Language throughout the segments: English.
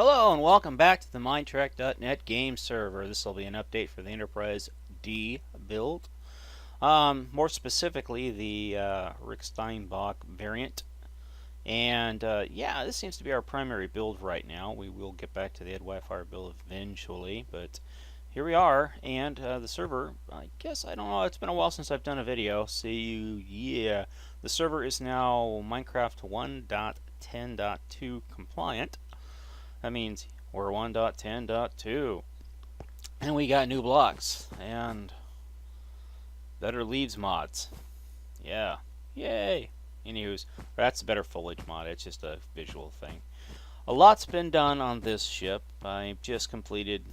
Hello and welcome back to the MineTrek.net game server. This will be an update for the Enterprise D build. More specifically, the Rick Steinbach variant. And yeah, this seems to be our primary build right now. We will get back to the Ed Wi-Fi build eventually, but here we are. And the server, I guess, I don't know, it's been a while since I've done a video. Yeah, the server is now Minecraft 1.10.2 compliant. That means we're 1.10.2. And we got new blocks and better leaves mods. Yeah. Yay. Anywho's, that's a better foliage mod. It's just a visual thing. A lot's been done on this ship. I just completed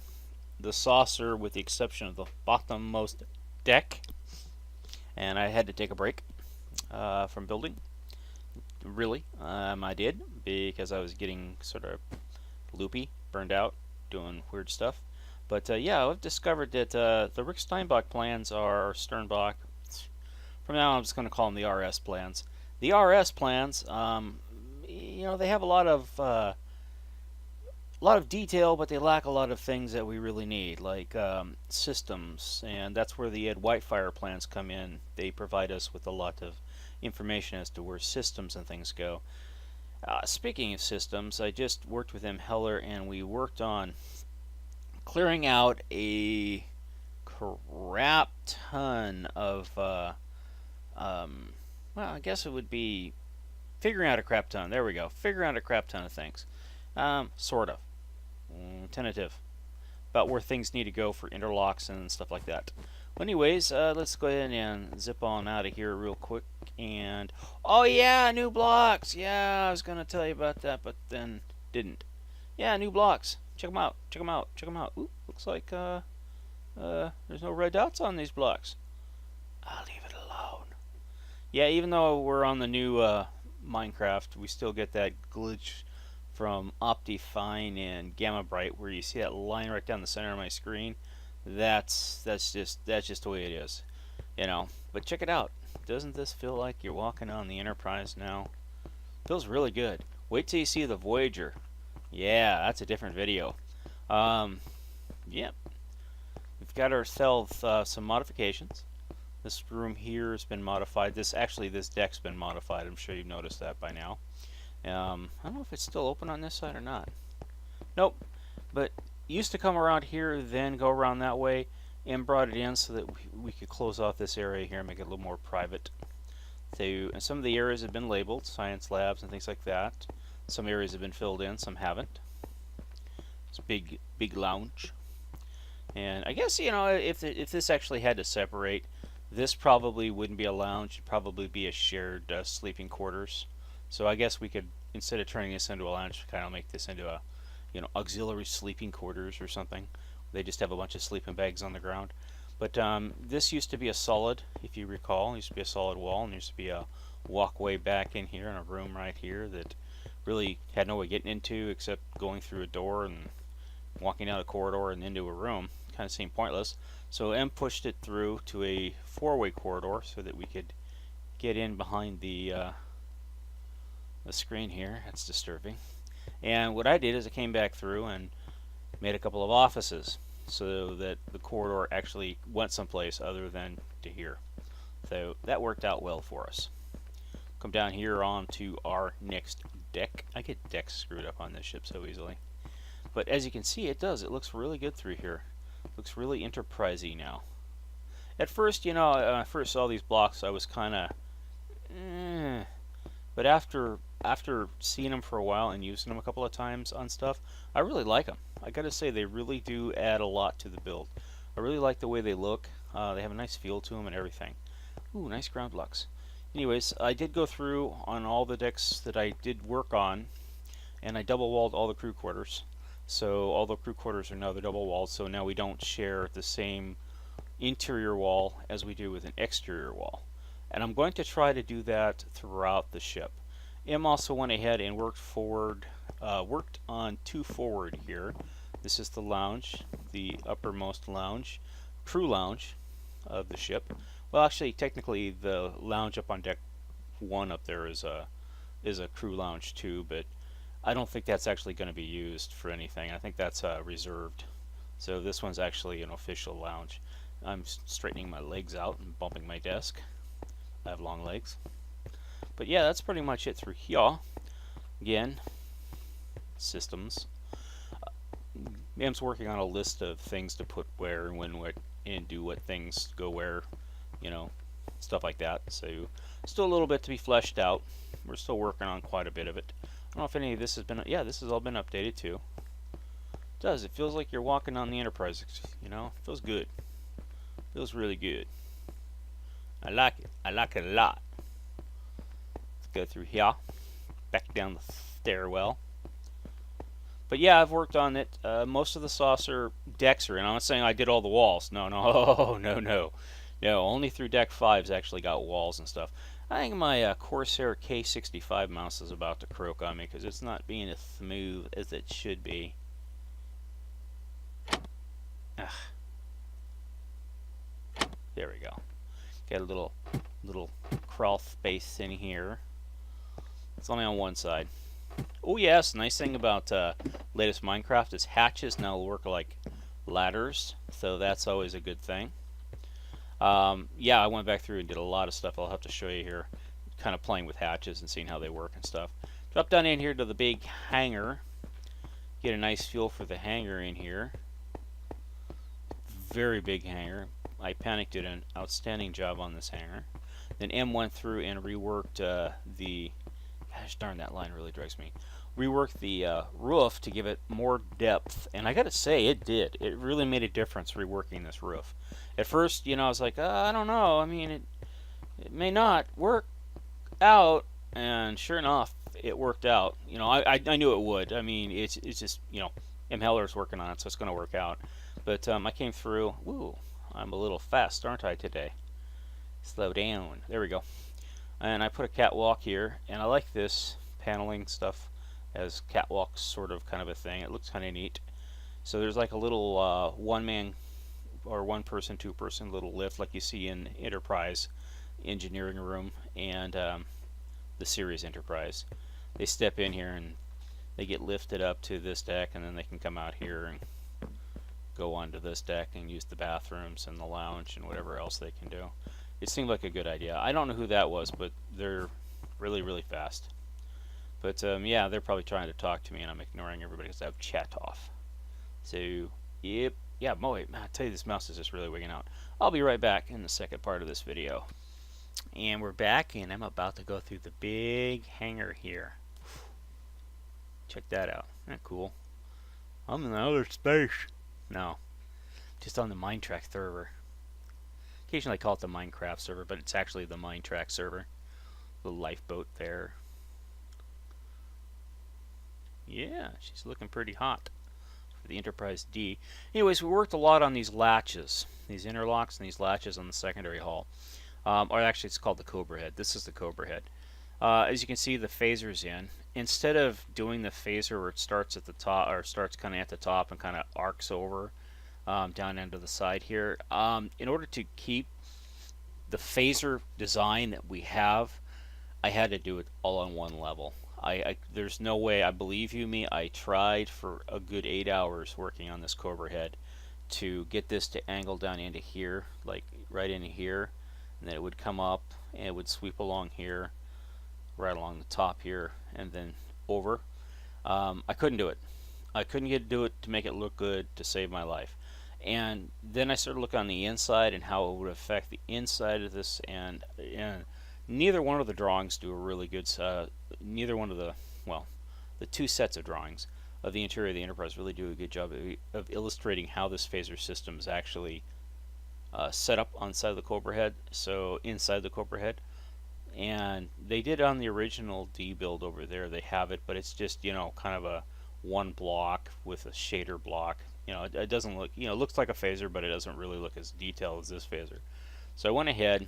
the saucer with the exception of the bottommost deck. And I had to take a break from building. Really, I did, because I was getting sort of loopy, burned out, doing weird stuff. But yeah, I've discovered that the Rick Steinbach plans are Sternbach. From now on, I'm just going to call them the RS plans. The RS plans, you know, they have a lot of detail, but they lack a lot of things that we really need, like systems, and that's where the Ed Whitefire plans come in. They provide us with a lot of information as to where systems and things go. Speaking of systems, I just worked with M. Heller and we worked on clearing out a crap ton of, well, I guess it would be figuring out a crap ton. There we go. Figuring out a crap ton of things. Sort of. Tentative. About where things need to go for interlocks and stuff like that. Well, anyways, let's go ahead and zip on out of here real quick. And oh yeah, new blocks. Yeah, I was gonna tell you about that, but then didn't. Yeah, new blocks. Check them out. Check them out. Check them out. Ooh, looks like there's no red dots on these blocks. I'll leave it alone. Yeah, even though we're on the new Minecraft, we still get that glitch from Optifine and Gamma Bright, where you see that line right down the center of my screen. That's just the way it is, you know. But check it out. Doesn't this feel like you're walking on the Enterprise now? Feels really good. Wait till you see the Voyager. Yeah, that's a different video. Yep. We've got ourselves some modifications. This room here has been modified. This deck's been modified. I'm sure you've noticed that by now. I don't know if it's still open on this side or not. Nope. But used to come around here, then go around that way, and brought it in so that we could close off this area here and make it a little more private. And some of the areas have been labeled, science labs and things like that. Some areas have been filled in, some haven't. It's a big lounge. And I guess, you know, if this actually had to separate, this probably wouldn't be a lounge. It'd probably be a shared sleeping quarters. So I guess we could, instead of turning this into a lounge, kind of make this into a, you know, auxiliary sleeping quarters or something. They just have a bunch of sleeping bags on the ground. But this used to be a solid, if you recall. It used to be a solid wall, and there used to be a walkway back in here and a room right here that really had no way getting into except going through a door and walking down a corridor and into a room. Kind of seemed pointless. So M pushed it through to a four-way corridor so that we could get in behind the screen here. That's disturbing. And what I did is I came back through and made a couple of offices so that the corridor actually went someplace other than to here. So that worked out well for us. Come down here onto our next deck. I get decks screwed up on this ship so easily. But as you can see, it does. It looks really good through here. Looks really enterprisey now. At first, you know, when I first saw these blocks, I was kind of, but after seeing them for a while and using them a couple of times on stuff, I really like them. I gotta say, they really do add a lot to the build. I really like the way they look. They have a nice feel to them and everything. Ooh, nice ground blocks. Anyways, I did go through on all the decks that I did work on, and I double walled all the crew quarters. So all the crew quarters are now the double walled, so now we don't share the same interior wall as we do with an exterior wall. And I'm going to try to do that throughout the ship. M also went ahead and worked on two forward here. This is the lounge, the uppermost lounge, crew lounge of the ship. Well, actually, technically, the lounge up on deck 1 up there is a crew lounge too, but I don't think that's actually going to be used for anything. I think that's reserved. So this one's actually an official lounge. I'm straightening my legs out and bumping my desk. I have long legs. But yeah, that's pretty much it through here. Again, systems. M's working on a list of things to put where and when what and do what things go where, you know, stuff like that. So still a little bit to be fleshed out. We're still working on quite a bit of it. I don't know if any of this has been, yeah, this has all been updated too. It does. It feels like you're walking on the Enterprise, you know? It feels good. It feels really good. I like it. I like it a lot. Let's go through here. Back down the stairwell. But yeah, I've worked on it. Most of the saucer decks are in. I'm not saying I did all the walls. No, no. No, only through deck 5's actually got walls and stuff. I think my Corsair K65 mouse is about to croak on me because it's not being as smooth as it should be. Ugh. There we go. Got a little crawl space in here. It's only on one side. Oh yes, nice thing about latest Minecraft is hatches now work like ladders, so that's always a good thing. Yeah, I went back through and did a lot of stuff. I'll have to show you here, kind of playing with hatches and seeing how they work and stuff. Drop down in here to the big hangar. Get a nice feel for the hangar in here. Very big hangar. I panicked, did an outstanding job on this hangar. Then M went through and reworked the... Gosh darn, that line really drives me. Reworked the roof to give it more depth, and I gotta say, it did. It really made a difference reworking this roof. At first, you know, I was like, I don't know. I mean, it may not work out, and sure enough, it worked out. You know, I knew it would. I mean, it's just, you know, M. Heller's working on it, so it's going to work out. But I came through. Woo, I'm a little fast, aren't I, today? Slow down. There we go. And I put a catwalk here, and I like this paneling stuff as catwalks sort of kind of a thing. It looks kind of neat. So there's like a little one-man or one-person, two-person little lift like you see in Enterprise engineering room and the series Enterprise. They step in here and they get lifted up to this deck, and then they can come out here and go onto this deck and use the bathrooms and the lounge and whatever else they can do. It seemed like a good idea. I don't know who that was, but they're really, really fast. But yeah, they're probably trying to talk to me, and I'm ignoring everybody because I have chat off. So, yep. Yeah, boy, I tell you, this mouse is just really wigging out. I'll be right back in the second part of this video. And we're back, and I'm about to go through the big hangar here. Check that out. Isn't that cool? I'm in outer space. No, just on the MineTrek server. Occasionally I call it the Minecraft server, but it's actually the MineTrek server. The lifeboat there. Yeah, she's looking pretty hot for the Enterprise D. Anyways, we worked a lot on these latches, these interlocks and these latches on the secondary hull. Or actually, it's called the Cobra head. This is the Cobra head. As you can see, the phaser's in. Instead of doing the phaser where it starts at the top, or starts kind of at the top and kind of arcs over down into the side here, in order to keep the phaser design that we have, I had to do it all on one level. There's no way, I believe you me, I tried for a good 8 hours working on this Cobra head to get this to angle down into here, like right into here, and then it would come up and it would sweep along here, right along the top here, and then over. I couldn't do it. I couldn't do it to make it look good to save my life. And then I started looking on the inside and how it would affect the inside of this, and neither one of the drawings do a really good, neither one of the, well, the two sets of drawings of the interior of the Enterprise really do a good job of illustrating how this phaser system is actually set up on the side of the Cobra head, so inside the Cobra head. And they did on the original D build over there, they have it, but it's just, you know, kind of a one block with a shader block. You know, it doesn't look, you know, it looks like a phaser, but it doesn't really look as detailed as this phaser. So I went ahead,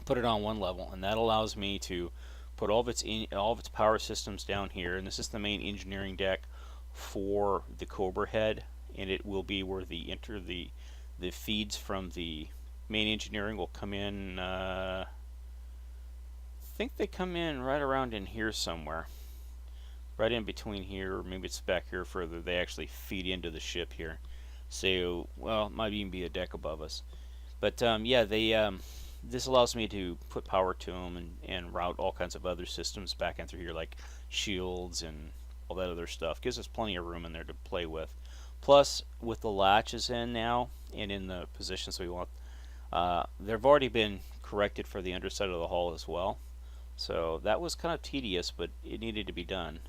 put it on one level, and that allows me to put all of its power systems down here. And this is the main engineering deck for the Cobra head, and it will be where the feeds from the main engineering will come in. I think they come in right around in here somewhere. right in between here, or maybe it's back here further. They actually feed into the ship here. So, well, it might even be a deck above us. But yeah, this allows me to put power to them and route all kinds of other systems back in through here, like shields and all that other stuff. Gives us plenty of room in there to play with. Plus, with the latches in now and in the positions we want, they've already been corrected for the underside of the hull as well. So that was kind of tedious, but it needed to be done.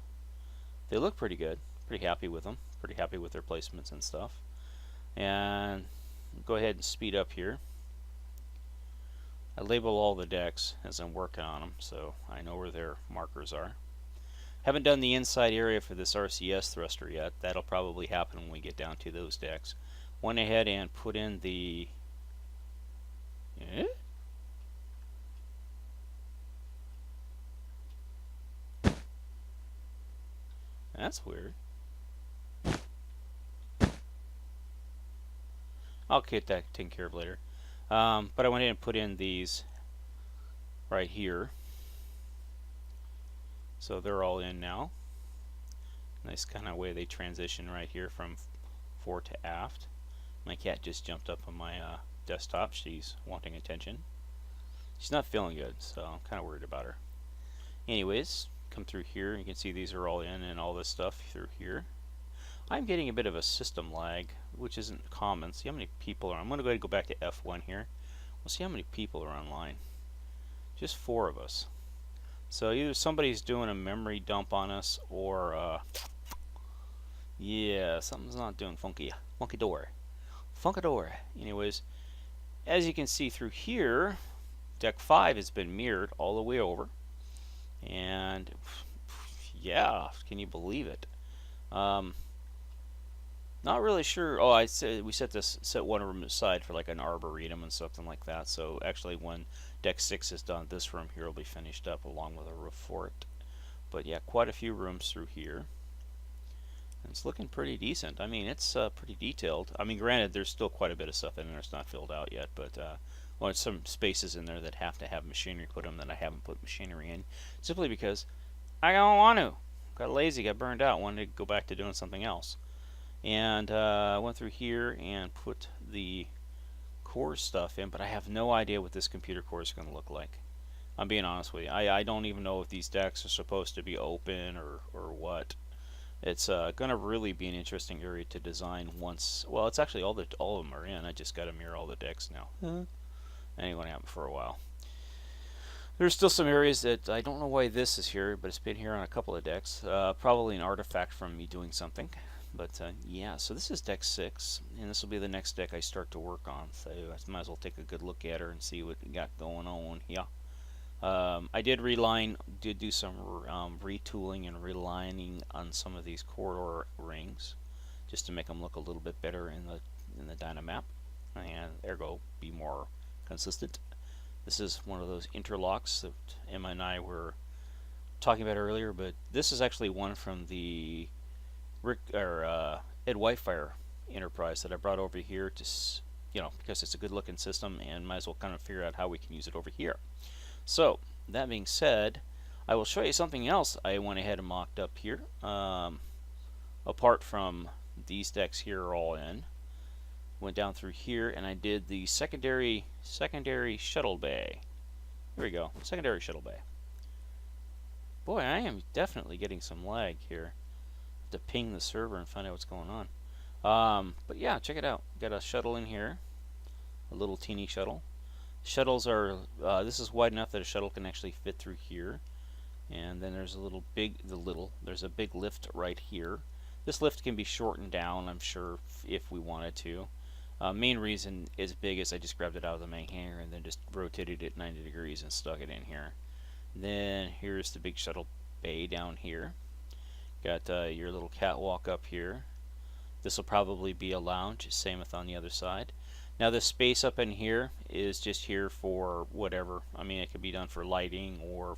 They look pretty good. Pretty happy with them. Pretty happy with their placements and stuff. And go ahead and speed up here. I label all the decks as I'm working on them, so I know where their markers are. Haven't done the inside area for this RCS thruster yet. That'll probably happen when we get down to those decks. Went ahead and put in the... That's weird. I'll get that taken care of later. But I went ahead and put in these right here. So they're all in now. Nice kind of way they transition right here from fore to aft. My cat just jumped up on my desktop. She's wanting attention. She's not feeling good, so I'm kind of worried about her. Anyways, come through here. You can see these are all in and all this stuff through here. I'm getting a bit of a system lag, which isn't common. See how many people are. I'm going to go ahead and go back to F1 here. We'll see how many people are online. Just 4 of us. So either somebody's doing a memory dump on us, or yeah, something's not doing funky. Funkador. Anyways, as you can see through here, deck 5 has been mirrored all the way over, and yeah, can you believe it? Not really sure. Oh, I said we set one room aside for like an arboretum and something like that. So actually, when deck 6 is done, this room here will be finished up along with a roof for it. But yeah, quite a few rooms through here. And it's looking pretty decent. I mean, it's pretty detailed. I mean, granted, there's still quite a bit of stuff in there that's not filled out yet, but well, there's some spaces in there that have to have machinery put in that I haven't put machinery in, simply because I don't want to. Got lazy, got burned out, wanted to go back to doing something else. And I went through here and put the core stuff in, but I have no idea what this computer core is going to look like. I'm being honest with you. I don't even know if these decks are supposed to be open or what. It's going to really be an interesting area to design once. Well, it's actually all of them are in. I just got to mirror all the decks now. Anyway, happened for a while. There's still some areas that I don't know why this is here, but it's been here on a couple of decks. Probably an artifact from me doing something. But yeah, so this is deck 6, and this will be the next deck I start to work on. So I might as well take a good look at her and see what we got going on here. I did do some retooling and relining on some of these corridor rings, just to make them look a little bit better in the Dynamap, and ergo be more consistent. This is one of those interlocks that Emma and I were talking about earlier, but this is actually one from the Ed Whitefire Enterprise that I brought over here to, because it's a good looking system, and might as well kind of figure out how we can use it over here. So that being said, I will show you something else I went ahead and mocked up here. Apart from these decks here are all in, went down through here and I did the secondary shuttle bay. Here we go, secondary shuttle bay. Boy, I am definitely getting some lag here. To ping the server and find out what's going on. But yeah, check it out. Got a shuttle in here, a little teeny shuttle. Shuttles are this is wide enough that a shuttle can actually fit through here, and then there's there's a big lift right here. This lift can be shortened down, I'm sure, if we wanted to. Main reason is big is I just grabbed it out of the main hangar and then just rotated it 90 degrees and stuck it in here. Then here's the big shuttle bay down here. Got your little catwalk up here. This will probably be a lounge, same with on the other side. Now this space up in here is just here for whatever. I mean, it could be done for lighting or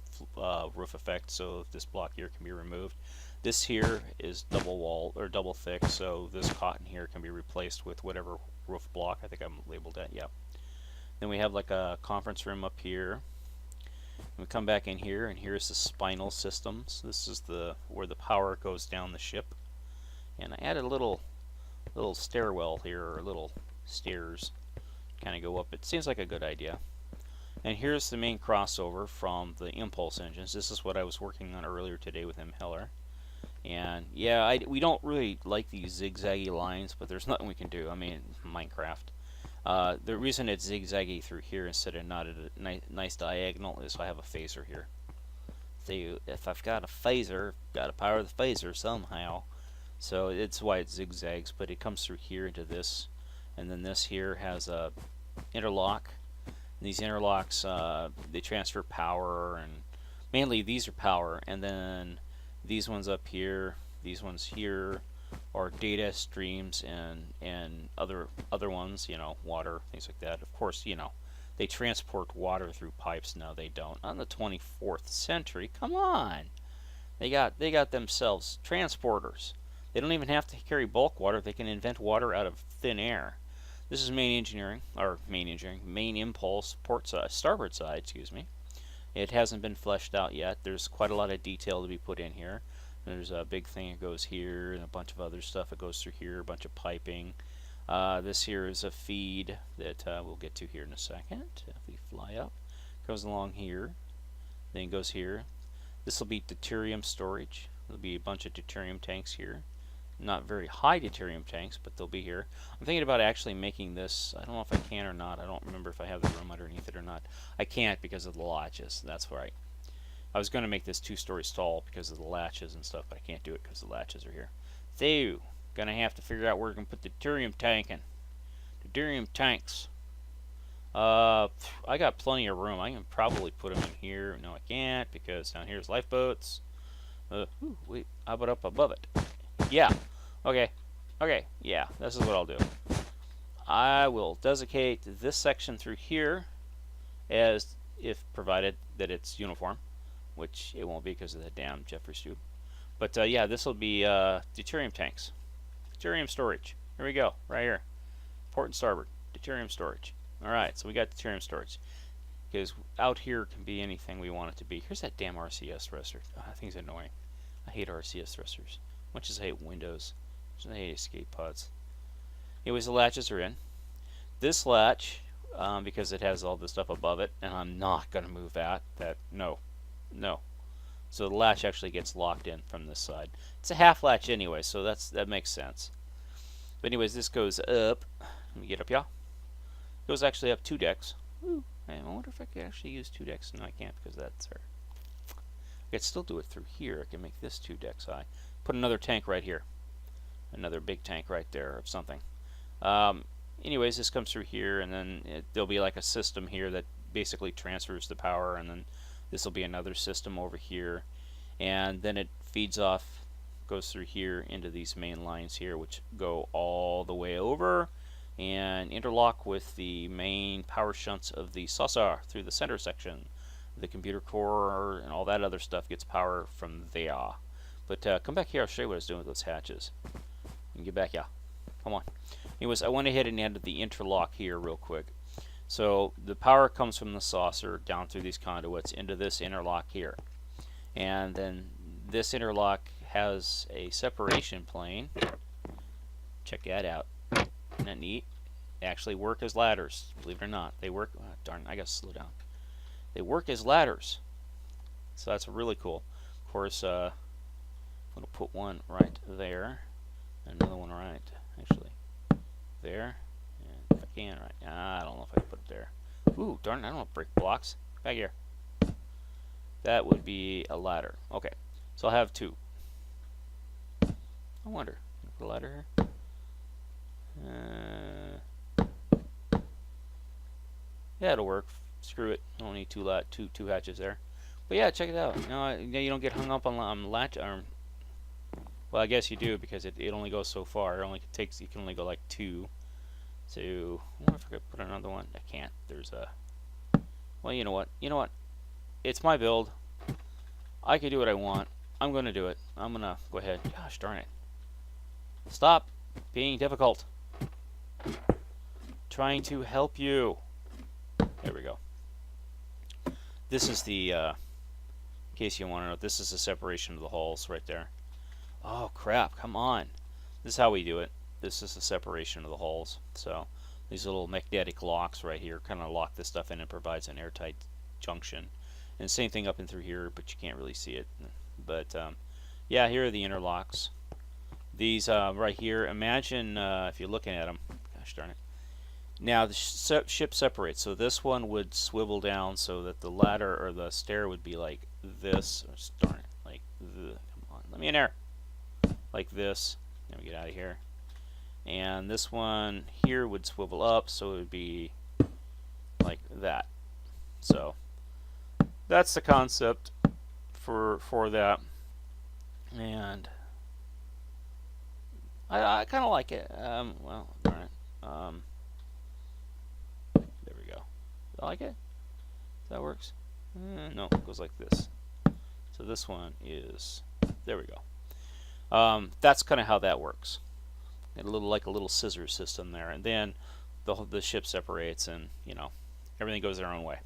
roof effect, so this block here can be removed. This here is double wall or double thick, so this cotton here can be replaced with whatever roof block. I think I'm labeled that, yeah. Then we have like a conference room up here. We come back in here, and here's the spinal systems. This is where the power goes down the ship. And I added a little stairwell here, or little stairs, kind of go up. It seems like a good idea. And here's the main crossover from the impulse engines. This is what I was working on earlier today with Heller. And yeah, we don't really like these zigzaggy lines, but there's nothing we can do. I mean, Minecraft. The reason it's zigzaggy through here instead of not at a nice diagonal is I have a phaser here. So if I've got a phaser, got to power the phaser somehow. So it's why it zigzags, but it comes through here into this, and then this here has a interlock. And these interlocks, they transfer power, and mainly these are power, and then these ones up here, these ones here, are data streams and other ones, you know, water, things like that. Of course, you know, they transport water through pipes. No, they don't. On the 24th century, come on, they got themselves transporters. They don't even have to carry bulk water. They can invent water out of thin air. This is main impulse, port side, starboard side, excuse me. It hasn't been fleshed out yet. There's quite a lot of detail to be put in here. There's a big thing that goes here, and a bunch of other stuff that goes through here, a bunch of piping. This here is a feed that we'll get to here in a second. If we fly up, goes along here, then goes here. This will be deuterium storage. There'll be a bunch of deuterium tanks here. Not very high deuterium tanks, but they'll be here. I'm thinking about actually making this. I don't know if I can or not. I don't remember if I have the room underneath it or not. I can't because of the latches. That's right. I was going to make this 2-story stall because of the latches and stuff, but I can't do it because the latches are here. So, going to have to figure out where we can put the deuterium tank in. Deuterium tanks. I got plenty of room. I can probably put them in here. No, I can't because down here's lifeboats. Wait, how about up above it? Yeah. Okay. Okay. Yeah. This is what I'll do. I will desiccate this section through here as if provided that it's uniform, which it won't be because of the damn Jeffrey's tube. But yeah, this will be deuterium tanks. Deuterium storage. Here we go. Right here. Port and starboard. Deuterium storage. Alright, so we got deuterium storage. Because out here can be anything we want it to be. Here's that damn RCS thruster. Oh, that thing's annoying. I hate RCS thrusters. Much as I hate windows. Much as I hate escape pods. Anyways, the latches are in. This latch, because it has all the stuff above it, and I'm not going to move that. No. So the latch actually gets locked in from this side. It's a half latch anyway, so that makes sense. But anyways, this goes up. Let me get up, y'all. Goes actually up 2 decks. Ooh, I wonder if I could actually use 2 decks. No, I can't because that's there. I could still do it through here. I can make this 2 decks high. Put another tank right here. Another big tank right there of something. Anyways, this comes through here, and then there'll be like a system here that basically transfers the power, and then this will be another system over here, and then it feeds off, goes through here into these main lines here, which go all the way over and interlock with the main power shunts of the saucer through the center section. The computer core and all that other stuff gets power from there. But come back here, I'll show you what I was doing with those hatches. You can get back, yeah. Come on. Anyways, I went ahead and added the interlock here real quick. So the power comes from the saucer down through these conduits into this interlock here. And then this interlock has a separation plane. Check that out. Isn't that neat? They actually work as ladders, believe it or not. They work, oh, darn, I gotta slow down. They work as ladders. So that's really cool. Of course, I'm gonna put one right there. Another one right, actually, there. And if I can, right. I don't know if I can put it there. Ooh, darn, I don't want to break blocks. Back here. That would be a ladder. Okay, so I'll have 2. I wonder, can I put a ladder here? Yeah, it'll work. Screw it. I don't need two hatches there. But yeah, check it out. You don't get hung up on latch. Well, I guess you do because it only goes so far. You can only go like 2. So I wonder if I could put another one. I can't. There's a. Well, you know what? It's my build. I can do what I want. I'm gonna do it. I'm gonna go ahead. Gosh darn it! Stop being difficult. Trying to help you. There we go. This is the, in case you want to know, this is the separation of the hulls right there. Oh crap, come on. This is how we do it. This is the separation of the hulls. So these little magnetic locks right here kind of lock this stuff in and provides an airtight junction. And same thing up and through here, but you can't really see it. But yeah, here are the interlocks. These right here, imagine if you're looking at them, gosh darn it. Now the ship separates, so this one would swivel down so that the ladder or the stair would be like this. Oh, darn it, like come on, let me in there. Like this. Let me get out of here. And this one here would swivel up, so it would be like that. So that's the concept for that, and I kind of like it. Well, darn it. There we go. I like it. That works. No, it goes like this. So this one is. There we go. That's kind of how that works. A little like a little scissor system there, and then the ship separates, and everything goes their own way.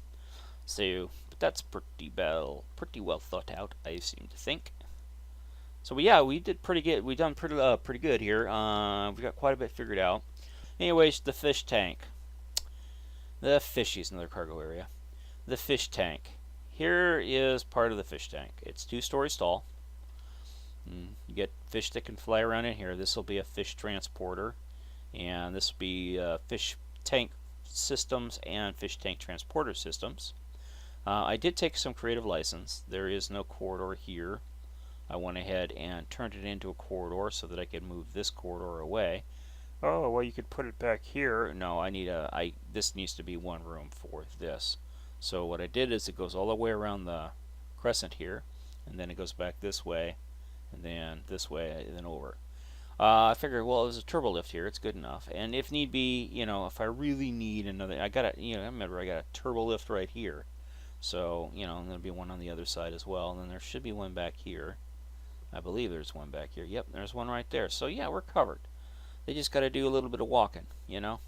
So, but that's pretty well thought out, I seem to think. So yeah, we did pretty good. We done pretty good here. We got quite a bit figured out. Anyways, the fish tank. The fishies, another cargo area. The fish tank. Here is part of the fish tank. It's 2-stories tall. You get fish that can fly around in here. This will be a fish transporter, and this will be fish tank systems and fish tank transporter systems. I did take some creative license. There is no corridor here. I went ahead and turned it into a corridor so that I could move this corridor away. Oh, well, you could put it back here. No, this needs to be one room for this. So what I did is it goes all the way around the crescent here, and then it goes back this way, and then this way, and then over. I figured, well, there's a turbolift here. It's good enough. And if need be, if I really need another, I remember I got a turbolift right here. So, there'll be one on the other side as well. And then there should be one back here. I believe there's one back here. Yep, there's one right there. So, yeah, we're covered. They just got to do a little bit of walking, But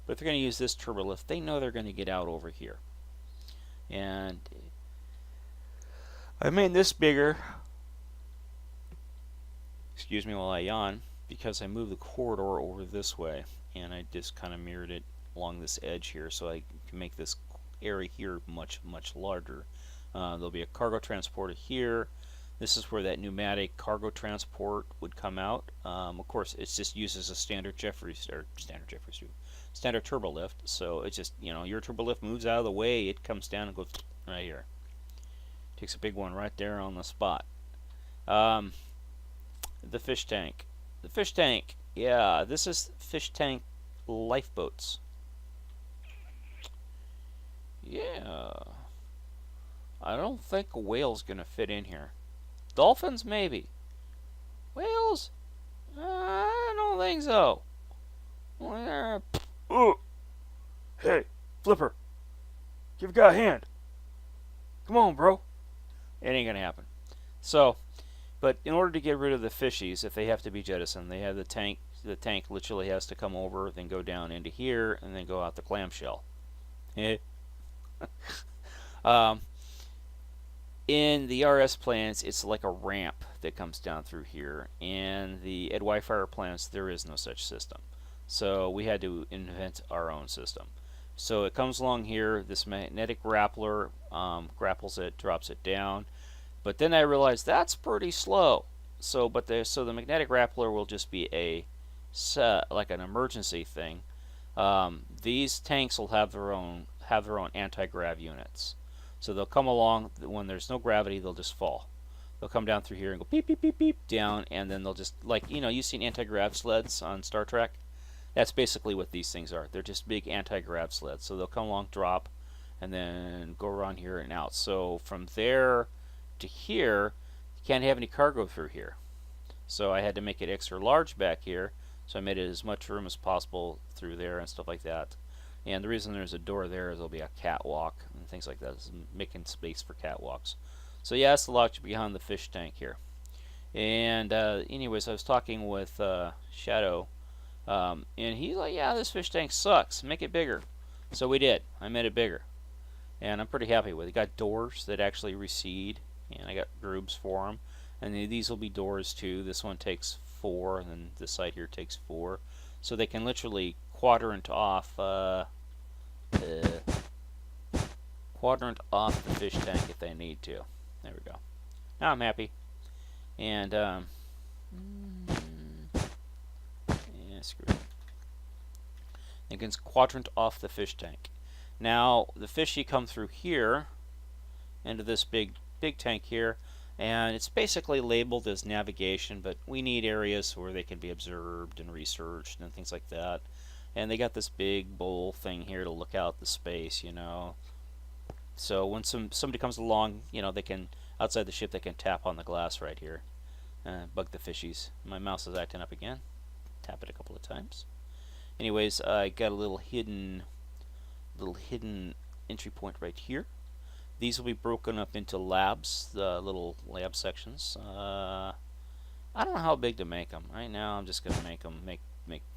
if they're going to use this turbolift, they know they're going to get out over here. And I made this bigger. Excuse me while I yawn, because I moved the corridor over this way, and I just kind of mirrored it along this edge here, so I can make this area here much larger. There'll be a cargo transporter here. This is where that pneumatic cargo transport would come out. Of course, it's just used as a standard standard turbolift. So it's just, your turbolift moves out of the way, it comes down and goes right here. Takes a big one right there on the spot. The fish tank. The fish tank. Yeah, this is fish tank lifeboats. Yeah. I don't think a whale's gonna fit in here. Dolphins, maybe. Whales? I don't think so. Hey, Flipper. Give a guy a hand. Come on, bro. It ain't gonna happen. So, but in order to get rid of the fishies, if they have to be jettisoned, they have the tank. The tank literally has to come over, then go down into here, and then go out the clamshell. In the RS plans, it's like a ramp that comes down through here. And the Ed Wi-Fi plans, there is no such system. So we had to invent our own system. So it comes along here, this magnetic Rappler grapples it, drops it down. But then I realized that's pretty slow. So the magnetic Rappler will just be like an emergency thing. These tanks will have their own anti-grav units. So they'll come along when there's no gravity, they'll just fall. They'll come down through here and go beep beep beep beep down, and then they'll just, like, you've seen anti-grav sleds on Star Trek. That's basically what these things are. They're just big anti-grav sleds. So they'll come along, drop, and then go around here and out. So from there to here, you can't have any cargo through here. So I had to make it extra large back here. So I made it as much room as possible through there and stuff like that. And the reason there's a door there is there'll be a catwalk and things like that. It's making space for catwalks. So yeah, that's the logic behind the fish tank here. And anyways, I was talking with Shadow, and he's like, yeah, this fish tank sucks. Make it bigger. So we did. I made it bigger. and I'm pretty happy with it. Got doors that actually recede, and I got grooves for them. And these will be doors too. This one takes 4, and then this side here takes 4. So they can literally quadrant off the fish tank if they need to. There we go. Now I'm happy. And yeah, screw it. They can quadrant off the fish tank. Now the fishy come through here into this big tank here, and it's basically labeled as navigation, but we need areas where they can be observed and researched and things like that. And they got this big bowl thing here to look out the space, you know. So when somebody comes along, you know, they can, outside the ship, they can tap on the glass right here, bug the fishies. My mouse is acting up again. Tap it a couple of times. Anyways, I got a little hidden entry point right here. These will be broken up into labs, the little lab sections. I don't know how big to make them. Right now, I'm just gonna make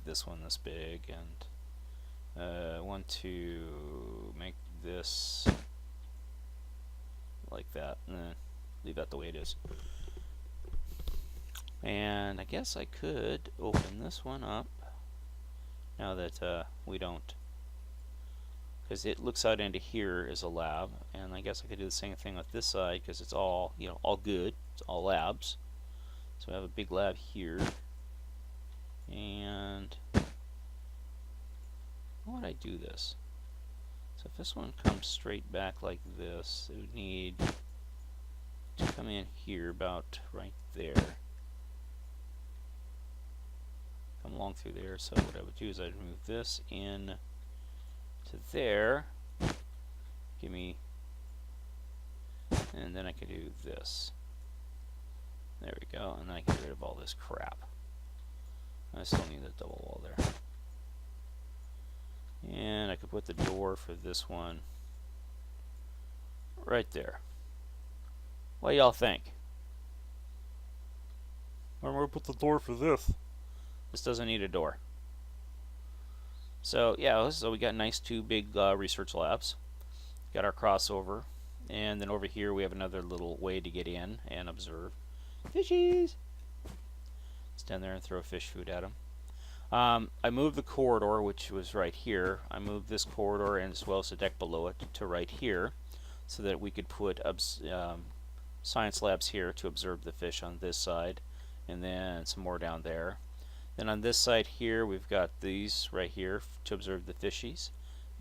this one this big, and want to make this like that. Leave that the way it is. And I guess I could open this one up now that we don't, because it looks out into here as a lab, and I guess I could do the same thing with this side because it's all, you know, all good. It's all labs. So I have a big lab here, and how would I do this? So if this one comes straight back like this, it would need to come in here about right there. Come along through there. So what I would do is I'd move this in to there. Give me, and then I could do this. There we go, and then I can get rid of all this crap. I still need the double wall there. And I could put the door for this one right there. What do y'all think? I'm going to put the door for this. This doesn't need a door. So yeah, so we got nice 2 big research labs. Got our crossover, and then over here we have another little way to get in and observe fishies. Stand there and throw fish food at them. I moved the corridor, which was right here. I moved this corridor and as well as the deck below it to right here, so that we could put science labs here to observe the fish on this side, and then some more down there. Then on this side here, we've got these right here to observe the fishies,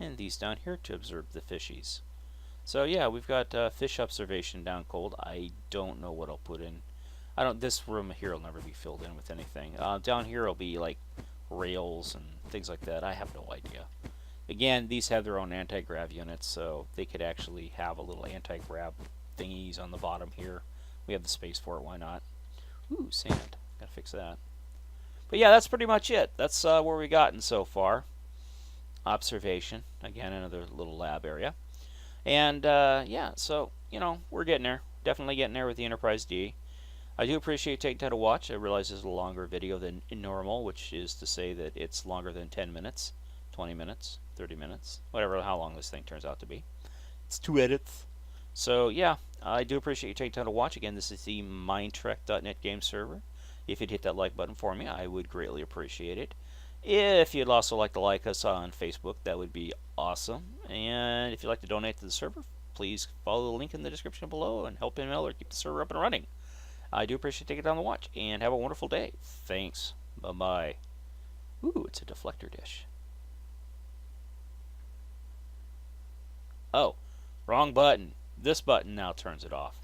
and these down here to observe the fishies. So yeah, we've got fish observation down cold. I don't know what I'll put in. This room here will never be filled in with anything. Down here will be like rails and things like that. I have no idea. Again, these have their own anti-grav units, so they could actually have a little anti-grav thingies on the bottom here. We have the space for it, why not? Ooh, sand. Gotta fix that. But yeah, that's pretty much it. That's where we gotten so far. Observation. Again, another little lab area. And yeah, so, you know, we're getting there. Definitely getting there with the Enterprise D. I do appreciate you taking time to watch. I realize this is a longer video than normal, which is to say that it's longer than 10 minutes, 20 minutes, 30 minutes, whatever, how long this thing turns out to be. It's 2 edits. So yeah, I do appreciate you taking time to watch. Again, this is the MineTrek.net game server. If you'd hit that like button for me, I would greatly appreciate it. If you'd also like to like us on Facebook, that would be awesome. And if you'd like to donate to the server, please follow the link in the description below and help ML or keep the server up and running. I do appreciate you taking time to watch, and have a wonderful day. Thanks. Bye-bye. Ooh, it's a deflector dish. Oh, wrong button. This button now turns it off.